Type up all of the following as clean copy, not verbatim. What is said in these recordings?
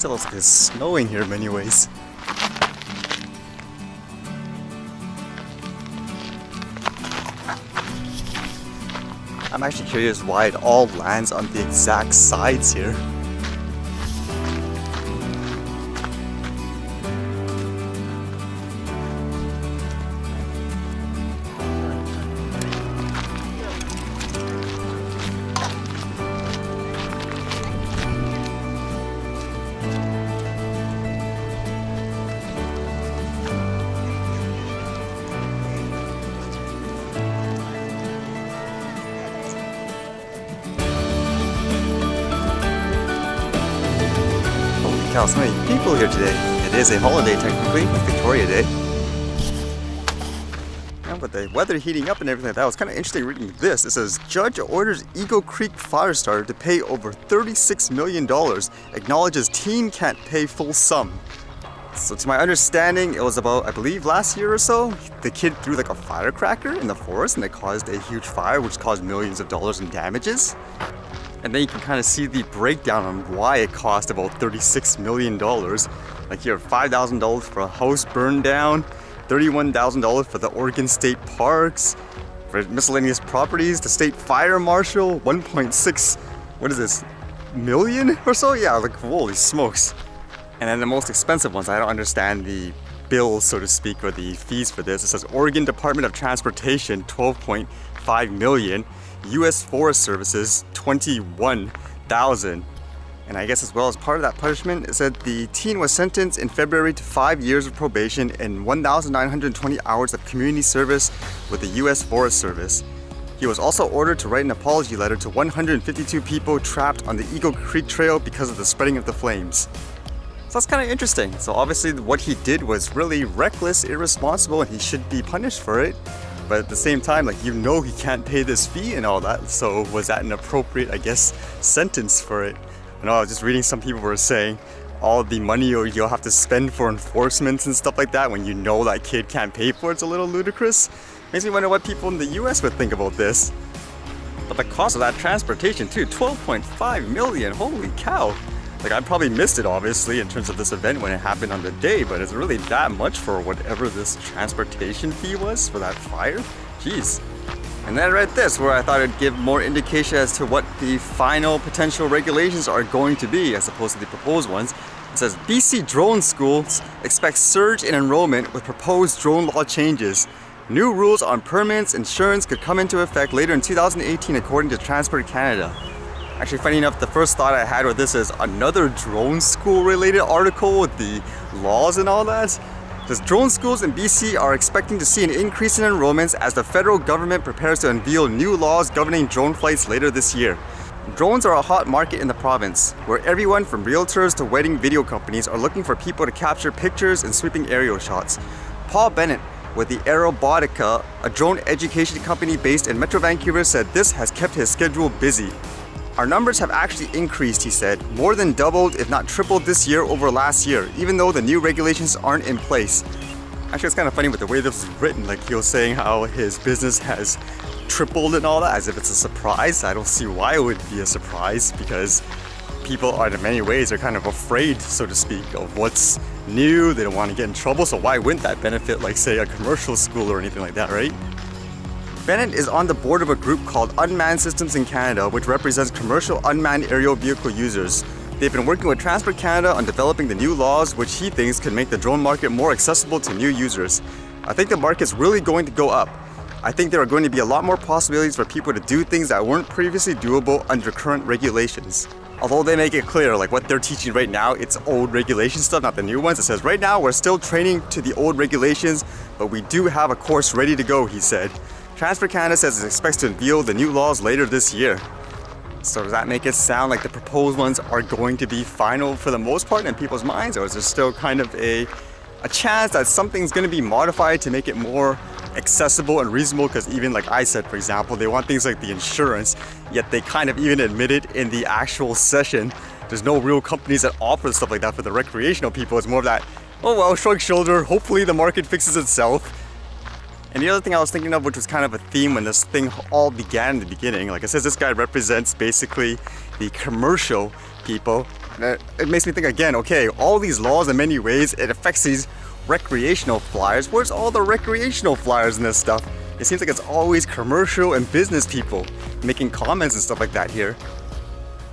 still is snowing here in many ways. I'm actually curious why it all lands on the exact sides here. Holy cow, so many people here today. It is a holiday technically, Victoria Day. And with the weather heating up and everything like that, it was kind of interesting reading this. It says, Judge orders Eagle Creek fire starter to pay over $36 million. Acknowledges teen can't pay full sum. So to my understanding, it was about, I believe last year or so, the kid threw like a firecracker in the forest and it caused a huge fire which caused millions of dollars in damages. And then you can kind of see the breakdown on why it cost about $36 million. Like here, $5,000 for a house burned down, $31,000 for the Oregon State Parks, for miscellaneous properties, the state fire marshal, 1.6, what is this, million or so? Yeah, like holy smokes. And then the most expensive ones, I don't understand the bills, so to speak, or the fees for this. It says Oregon Department of Transportation, $12.5 million. U.S. Forest Services, $21,000. And I guess as well as part of that punishment, it said the teen was sentenced in February to 5 years of probation and 1,920 hours of community service with the U.S. Forest Service. He was also ordered to write an apology letter to 152 people trapped on the Eagle Creek Trail because of the spreading of the flames. So that's kind of interesting. So obviously what he did was really reckless, irresponsible, and he should be punished for it. But at the same time, like, you know, he can't pay this fee and all that. So was that an appropriate, I guess, sentence for it? I know I was just reading, some people were saying all the money you'll have to spend for enforcements and stuff like that when you know that kid can't pay for it's a little ludicrous. Makes me wonder what people in the US would think about this. But the cost of that transportation too, $12.5 million, holy cow. Like, I probably missed it obviously in terms of this event when it happened on the day, but it's really that much for whatever this transportation fee was for that fire? Jeez. And then I read this where I thought it'd give more indication as to what the final potential regulations are going to be as opposed to the proposed ones. It says BC drone schools expect surge in enrollment with proposed drone law changes. New rules on permits, insurance could come into effect later in 2018 according to Transport Canada. Actually, funny enough, the first thought I had with this is another drone school related article with the laws and all that. Because drone schools in BC are expecting to see an increase in enrollments as the federal government prepares to unveil new laws governing drone flights later this year. Drones are a hot market in the province, where everyone from realtors to wedding video companies are looking for people to capture pictures and sweeping aerial shots. Paul Bennett with the Aerobotica, a drone education company based in Metro Vancouver, said this has kept his schedule busy. Our numbers have actually increased, he said, more than doubled if not tripled this year over last year, even though the new regulations aren't in place. Actually, it's kind of funny with the way this is written, like he was saying how his business has tripled and all that, as if it's a surprise. I don't see why it would be a surprise, because people are in many ways are kind of afraid, so to speak, of what's new. They don't want to get in trouble, so why wouldn't that benefit, like say, a commercial school or anything like that, right? Bennett is on the board of a group called Unmanned Systems in Canada, which represents commercial unmanned aerial vehicle users. They've been working with Transport Canada on developing the new laws, which he thinks could make the drone market more accessible to new users. I think the market's really going to go up. I think there are going to be a lot more possibilities for people to do things that weren't previously doable under current regulations. Although they make it clear, like what they're teaching right now, it's old regulation stuff, not the new ones. It says right now we're still training to the old regulations, but we do have a course ready to go, he said. Transport Canada says it expects to unveil the new laws later this year. So does that make it sound like the proposed ones are going to be final for the most part in people's minds? Or is there still kind of a chance that something's going to be modified to make it more accessible and reasonable? Because even like I said, for example, they want things like the insurance, yet they kind of even admitted in the actual session there's no real companies that offer stuff like that for the recreational people. It's more of that, oh well, shrug shoulder, hopefully the market fixes itself. And the other thing I was thinking of, which was kind of a theme when this thing all began in the beginning, like it says this guy represents basically the commercial people, And it makes me think again, okay, all these laws in many ways, it affects these recreational flyers. Where's all the recreational flyers in this stuff? It seems like it's always commercial and business people making comments and stuff like that here. It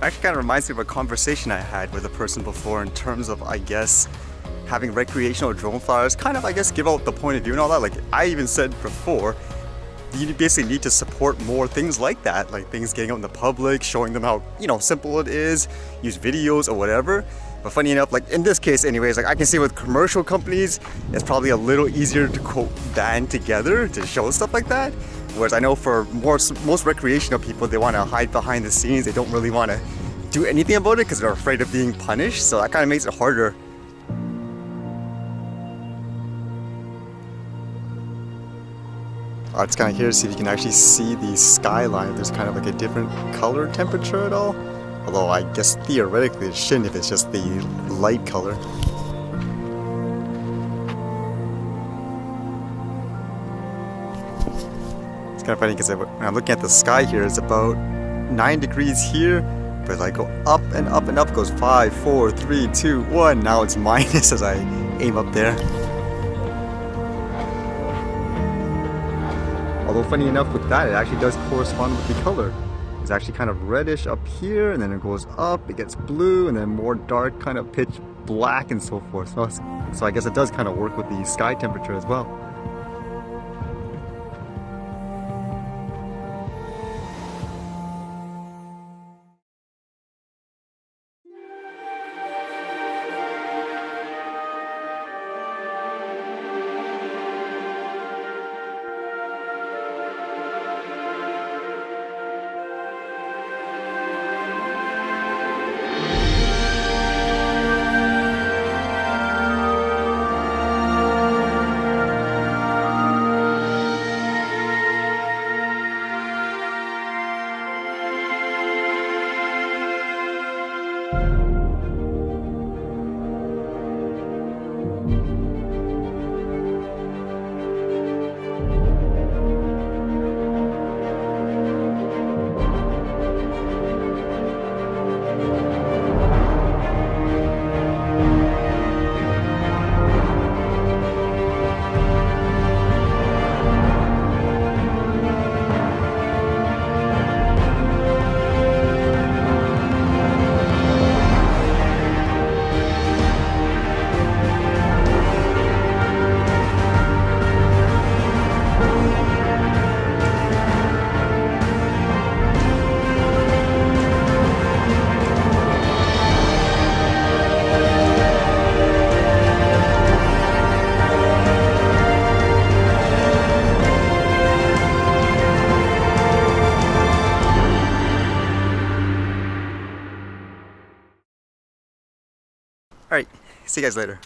actually kind of reminds me of a conversation I had with a person before in terms of, I guess, having recreational drone flyers kind of, I guess, give out the point of view and all that. Like I even said before, you basically need to support more things like that, like things getting out in the public, showing them how, you know, simple it is, use videos or whatever. But funny enough, like in this case anyways, like I can see with commercial companies, it's probably a little easier to quote band together to show stuff like that. Whereas I know for most recreational people, they want to hide behind the scenes. They don't really want to do anything about it because they're afraid of being punished. So that kind of makes it harder. It's kind of here to see if you can actually see the skyline. If there's kind of like a different color temperature at all. Although I guess theoretically it shouldn't if it's just the light color. It's kind of funny because when I'm looking at the sky here, it's about 9 degrees here. But as I go up and up and up, it goes 5, 4, 3, 2, 1. Now it's minus as I aim up there. Although funny enough with that, it actually does correspond with the color. It's actually kind of reddish up here, and then it goes up, it gets blue, and then more dark, kind of pitch black and so forth. So I guess it does kind of work with the sky temperature as well. Alright, see you guys later.